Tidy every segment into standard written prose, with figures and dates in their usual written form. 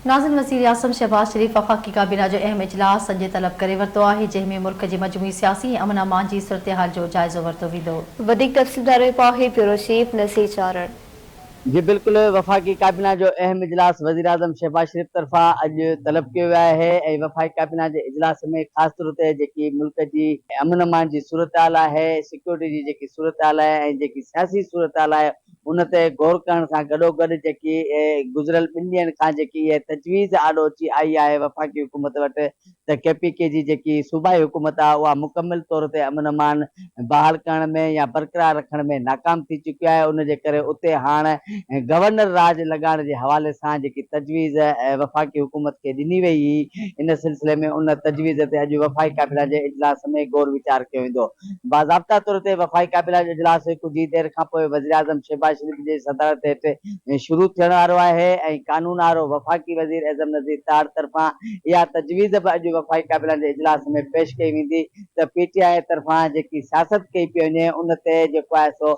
नाज़िम वज़ीर आज़म शहबाज शरीफ वफ़ाक़ी काबीना जो अहम इजलास अॼु तलब करे वरितो आहे, जंहिं में मुल्क जी मजमूई सियासी ऐं अमन अमान जी सूरतहाल जो जाइज़ो वरितो वेंदो। वधीक तफ़सीलदार में पाहे ब्यूरो चीफ नसीर चारण। जी बिल्कुल, वफ़ाक़ी काबीना जो अहम इजलास वज़ीर आज़म शहबाज शरीफ तरफ़ा अॼु तलब कियो वियो आहे ऐं वफ़ाक़ी काबीना जे इजलास में ख़ासि तौर ते जेकी मुल्क जी अमन अमान जी सूरतहाल आहे, सिक्योरिटी जी जेकी सूरतहाल आहे ऐं जेकी सियासी सूरतहाल आहे, उन ते गौर करण सां गॾोगॾु जेकी गुज़िरियल 2 ॾींहंनि खां जेकी इहा तजवीज़ आॾो अची आई आहे वफ़ाक़ी हुकूमत वटि त KPK जी जेकी सूबाई हुकूमत आहे उहा मुकमिल तौर ते अमन अमान बहाल करण में या बरक़रार रखण में नाकाम थी चुकी आहे। उन जे करे उते हाणे गवर्नर राज लॻाइण जे हवाले सां जेकी तजवीज़ वफ़ाक़ी हुकूमत खे ॾिनी वई हुई, इन सिलसिले में उन तजवीज़ ते अॼु वफ़ाक़ी काबीना जे इजलास में गौर वीचार कयो वेंदो। बाज़ाब्ता तौर ते वफ़ाक़ी काबीना जो इजलास कुझु ई देरि खां पोइ वज़ीर आज़म शहबाज शरीफ जे सदारत हेठि शुरू थियण वारो आहे ऐं कानून वारो वफ़ाक़ी वज़ीर एज़म नज़ीर तार तरफ़ां इहा तजवीज़ बि अॼु वफ़ाक़ी काबीना जे इजलास में पेश कई वेंदी त PTI तरफ़ां जेकी सियासत कई पई वञे उन ते जेको आहे सो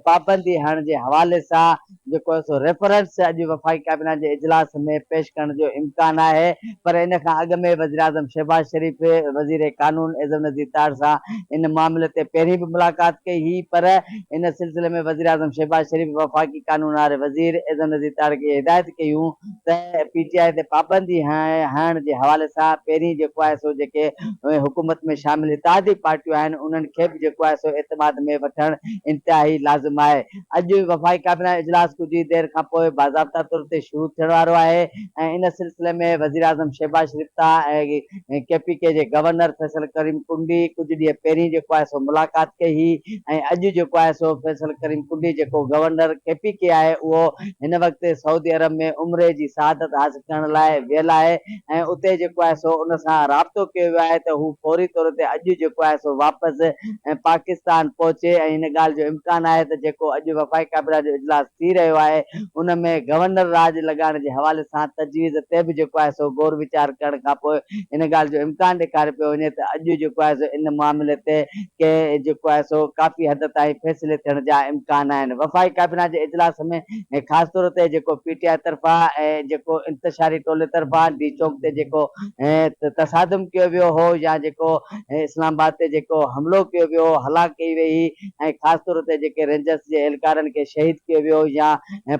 पाबंदी हणण जे हवाले सां जेको आहे सो रेफरेंस अॼु वफ़ाक़ी काबीना जे इजलास में पेश करण जो इम्कान आहे। पर इन खां अॻु में वज़ीर आज़म शहबाज शरीफ वज़ीर कानून एज़म नज़ीर तार सां इन मामले ते पहिरीं बि मुलाक़ात कई हुई, पर इन सिलसिले में वज़ीर आज़म शहबाज शरीफ वफ़ाक़ी कानून वारे वज़ीर एज़म नज़ीर तार खे हिदायत कयूं त PTI ते पाबंदी हणण जे हवाले सां पहिरीं जेको आहे सो जेके हुकूमत में शामिल इत्तेहादी पार्टियूं आहिनि उन्हनि खे बि जेको आहे सो एतमाद में वठणु इंतिहाई लाज़िम आहे। अॼु वफ़ाक़ी काबीना इजलास कुझु ई देरि खां पोइ बाज़ाब्ता तौर ते शुरू थियण वारो आहे ऐं इन सिलसिले में वज़ीर आज़म शहबाज शरीफ सां ऐं KPK जे गवर्नर फैसल करीम कुंडी कुझु ॾींहं पहिरीं जेको आहे सो मुलाक़ात कई हुई ऐं अॼु जेको आहे सो फैसल करीम कुंडी जेको गवर्नर KPK आहे उहो हिन वक़्तु सऊदी अरब में उम्रे जी सआदत हासिल करण लाइ वियल आहे ऐं उते जेको आहे सो उन सां राब्तो कयो वियो आहे त हू फौरी तौर ते अॼु जेको आहे सो वापसि पाकिस्तान पहुचे ऐं हिन ॻाल्हि जो इम्कान आहे त जेको अॼु वफ़ाक़ी काबीना जो इजलास थी रहियो आहे उन में गवर्नर राज लॻाइण जे हवाले सां तजवीज़ ते बि जेको आहे सो गौर वीचार करण खां पोइ इन ॻाल्हि जो इम्कान ॾेखारे पियो वञे त अॼु जेको आहे सो इन मामले ते के जेको आहे सो काफ़ी हद ताईं फ़ैसिले थियण जा इम्कान आहिनि। वफ़ाक़ी काबीना जे इजलास में ख़ासि तौर ते जेको PTI तरफ़ां ऐं जेको इंतिशारी टोले तरफ़ां डी चौक ते जेको तसादम कयो वियो हो या जेको इस्लामाबाद ते जेको हमिलो कयो वियो, हला कई वई ऐं ख़ासि तौर ते जेके रेंजर्स जे एहलकारनि खे शहीद कयो वियो या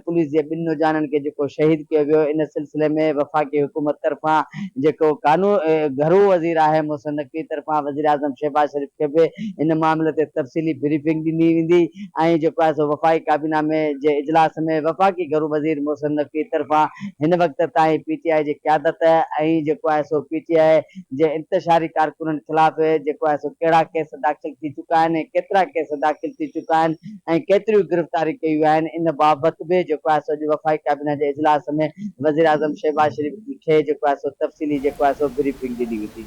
पुलिस जे 2 नौजवाननि खे जेको शहीद कयो वियो, इन सिलसिले में वफ़ाक़ी हुकूमत तरफ़ां जेको कानून घरू वज़ीर आहे मोहसिन नक़वी तरफ़ां वज़ीर आज़म शहबाज शरीफ खे बि इन मामले ते तफ़सीली ब्रीफिंग ॾिनी वेंदी ऐं जेको आहे सो वफ़ाक़ी काबीना में जे इजलास में वफ़ाक़ी घरू वज़ीर मोहसिन नक़वी तरफ़ां हिन वक़्त ताईं PTI जी क़यादत ऐं जेको आहे सो PTI जे इंतिशारी कारकुननि ख़िलाफ़ जेको आहे सो कहिड़ा केस दाख़िल थी चुका आहिनि, केतिरा केस दाख़िल थी चुका आहिनि ऐं केतिरियूं गिरफ़्तारी कयूं वियूं आहिनि, इन बाबति बि जेको आहे सो अॼु वफ़ाक़ी काबीना जे इजलास में वज़ीर आज़म शहबाज शरीफ खे जेको आहे सो तफ़सीली जेको आहे सो ब्रीफिंग ॾिनी वेंदी।